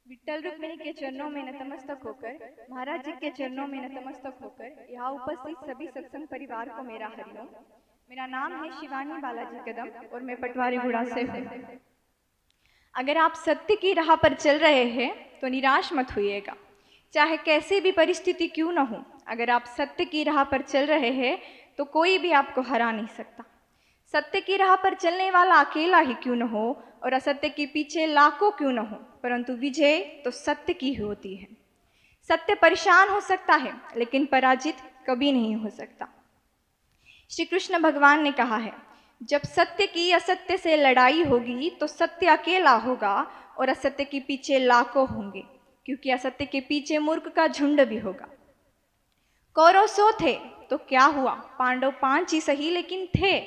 विट्ठल रुक्मिणी के चरणों में नतमस्तक होकर, महाराज जी के चरणों में नतमस्तक होकर यहाँ उपस्थित सभी सत्संग परिवार को मेरा हरिओम। मेरा नाम है शिवानी बालाजी कदम और मैं पटवारी गुड़ा से हूँ। अगर आप सत्य की राह पर चल रहे हैं तो निराश मत होइएगा, चाहे कैसी भी परिस्थिति क्यों न हो। अगर आप सत्य की राह पर चल रहे हैं तो कोई भी आपको हरा नहीं सकता। सत्य की राह पर चलने वाला अकेला ही क्यों न हो और असत्य के पीछे लाखों क्यों न हो, परंतु विजय तो सत्य की ही होती है। सत्य परेशान हो सकता है लेकिन पराजित कभी नहीं हो सकता। श्री कृष्ण भगवान ने कहा है, जब सत्य की असत्य से लड़ाई होगी तो सत्य अकेला होगा और असत्य के पीछे लाखों होंगे, क्योंकि असत्य के पीछे मूर्ख का झुंड भी होगा। कौरव 100 थे तो क्या हुआ, पांडव 5 ही सही लेकिन थे,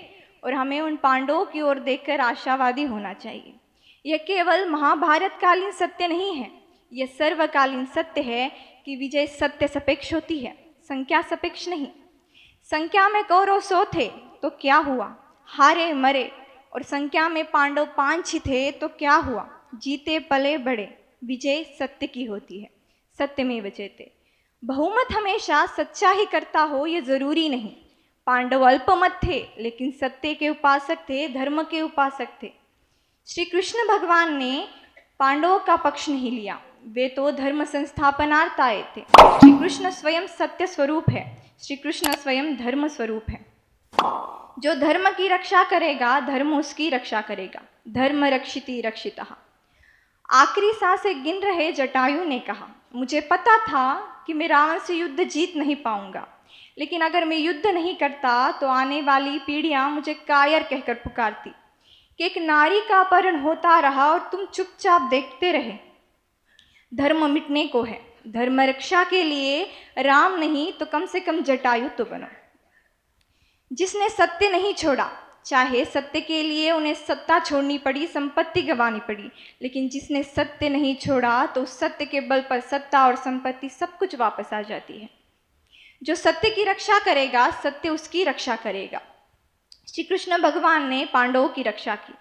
और हमें उन पांडवों की ओर देखकर आशावादी होना चाहिए। यह केवल महाभारत कालीन सत्य नहीं है, यह सर्वकालीन सत्य है कि विजय सत्य सापेक्ष होती है, संख्या सापेक्ष नहीं। संख्या में कौरव 100 थे तो क्या हुआ, हारे मरे, और संख्या में पांडव 5 ही थे तो क्या हुआ, जीते पले बढ़े। विजय सत्य की होती है, सत्य में जयते। बहुमत हमेशा सच्चा ही करता हो यह जरूरी नहीं। पांडव अल्पमत थे लेकिन सत्य के उपासक थे, धर्म के उपासक थे। श्री कृष्ण भगवान ने पांडवों का पक्ष नहीं लिया, वे तो धर्म संस्थापनार्थ आए थे। श्री कृष्ण स्वयं सत्य स्वरूप है, श्री कृष्ण स्वयं धर्म स्वरूप है। जो धर्म की रक्षा करेगा धर्म उसकी रक्षा करेगा। धर्म रक्षिति रक्षितः। आखिरी सांसें गिन रहे जटायु ने कहा, मुझे पता था कि मैं रावण से युद्ध जीत नहीं पाऊंगा, लेकिन अगर मैं युद्ध नहीं करता तो आने वाली पीढ़ियां मुझे कायर कहकर पुकारती कि एक नारी का अपहरण होता रहा और तुम चुपचाप देखते रहे। धर्म मिटने को है, धर्म रक्षा के लिए राम नहीं तो कम से कम जटायु तो बनो। जिसने सत्य नहीं छोड़ा, चाहे सत्य के लिए उन्हें सत्ता छोड़नी पड़ी, संपत्ति गंवानी पड़ी, लेकिन जिसने सत्य नहीं छोड़ा तो सत्य के बल पर सत्ता और संपत्ति सब कुछ वापस आ जाती है। जो सत्य की रक्षा करेगा सत्य उसकी रक्षा करेगा। श्री कृष्ण भगवान ने पांडवों की रक्षा की।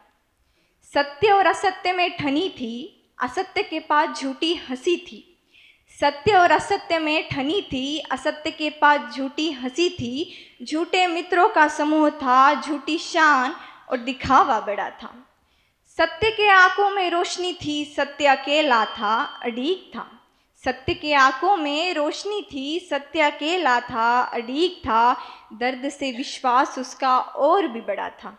सत्य और असत्य में ठनी थी, असत्य के पास झूठी हंसी थी। सत्य और असत्य में ठनी थी, असत्य के पास झूठी हंसी थी। झूठे मित्रों का समूह था, झूठी शान और दिखावा बड़ा था। सत्य के आंखों में रोशनी थी, सत्य अकेला था, अड़ीक था। सत्य के आंखों में रोशनी थी, सत्य अकेला था, अड़ीक था। दर्द से विश्वास उसका और भी बड़ा था।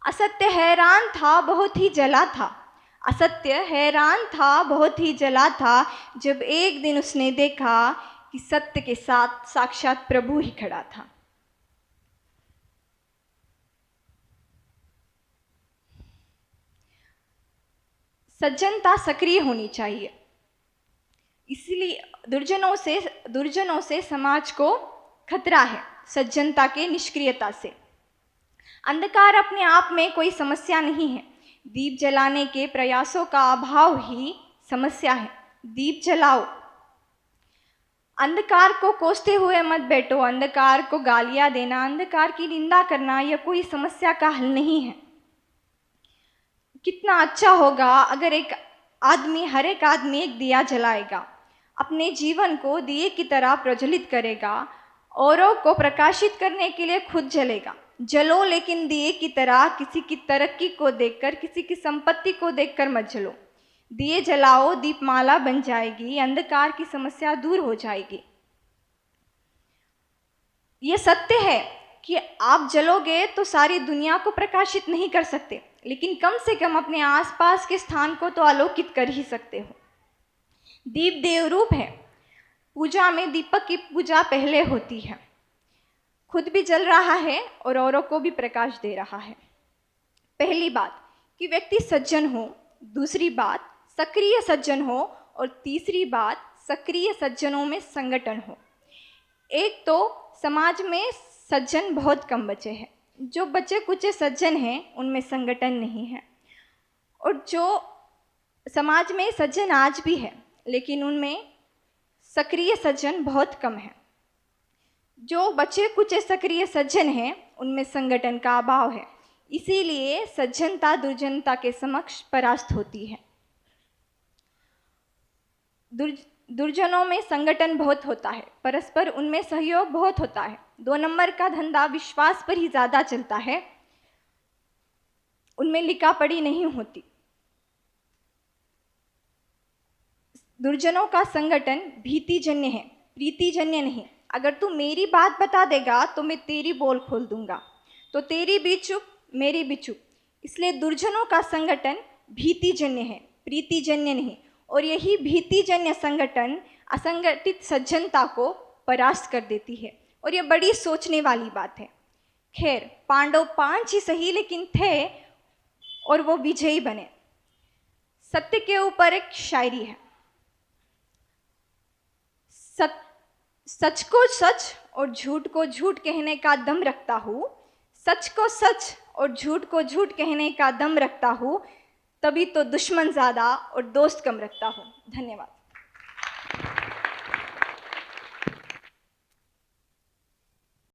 असत्य हैरान था, बहुत ही जला था। असत्य हैरान था, बहुत ही जला था, जब एक दिन उसने देखा कि सत्य के साथ साक्षात प्रभु ही खड़ा था। सज्जनता सक्रिय होनी चाहिए, इसलिए दुर्जनों से समाज को खतरा है, सज्जनता के निष्क्रियता से। अंधकार अपने आप में कोई समस्या नहीं है, दीप जलाने के प्रयासों का अभाव ही समस्या है। दीप जलाओ, अंधकार को कोसते हुए मत बैठो। अंधकार को गालियां देना, अंधकार की निंदा करना यह कोई समस्या का हल नहीं है। कितना अच्छा होगा अगर हर एक आदमी एक दिया जलाएगा, अपने जीवन को दिए की तरह प्रज्वलित करेगा, औरों को प्रकाशित करने के लिए खुद जलेगा। जलो लेकिन दिए की तरह, किसी की तरक्की को देखकर, किसी की संपत्ति को देखकर मत जलो। दिए जलाओ, दीपमाला बन जाएगी, अंधकार की समस्या दूर हो जाएगी। यह सत्य है कि आप जलोगे तो सारी दुनिया को प्रकाशित नहीं कर सकते, लेकिन कम से कम अपने आसपास के स्थान को तो आलोकित कर ही सकते हो। दीप देव रूप है। पूजा में दीपक की पूजा पहले होती है। खुद भी जल रहा है और औरों को भी प्रकाश दे रहा है। पहली बात कि व्यक्ति सज्जन हो, दूसरी बात सक्रिय सज्जन हो, और तीसरी बात सक्रिय सज्जनों में संगठन हो। एक तो समाज में सज्जन बहुत कम बचे हैं, जो बचे कुचे सज्जन हैं उनमें संगठन नहीं है, और जो समाज में सज्जन आज भी है लेकिन उनमें सक्रिय सज्जन बहुत कम है। जो बचे कुचे सक्रिय सज्जन हैं उनमें संगठन का अभाव है, इसीलिए सज्जनता दुर्जनता के समक्ष परास्त होती है। दुर्जनों में संगठन बहुत होता है, परस्पर उनमें सहयोग बहुत होता है। 2 नंबर का धंधा विश्वास पर ही ज़्यादा चलता है, उनमें लिकापड़ी नहीं होती। दुर्जनों का संगठन भीतिजन्य है, प्रीतिजन्य नहीं। अगर तू मेरी बात बता देगा तो मैं तेरी बोल खोल दूंगा, तो तेरी भी चुप मेरी भी चुप। इसलिए दुर्जनों का संगठन भीतिजन्य है, प्रीतिजन्य नहीं। और यही भीतिजन्य संगठन असंगठित सज्जनता को परास्त कर देती है, और यह बड़ी सोचने वाली बात है। खैर, पांडव 5 ही सही लेकिन थे और वो विजयी बने। सत्य के ऊपर एक शायरी है, सच को सच और झूठ को झूठ कहने का दम रखता हूँ, सच को सच और झूठ को झूठ कहने का दम रखता हूँ, तभी तो दुश्मन ज़्यादा और दोस्त कम रखता हूँ। धन्यवाद।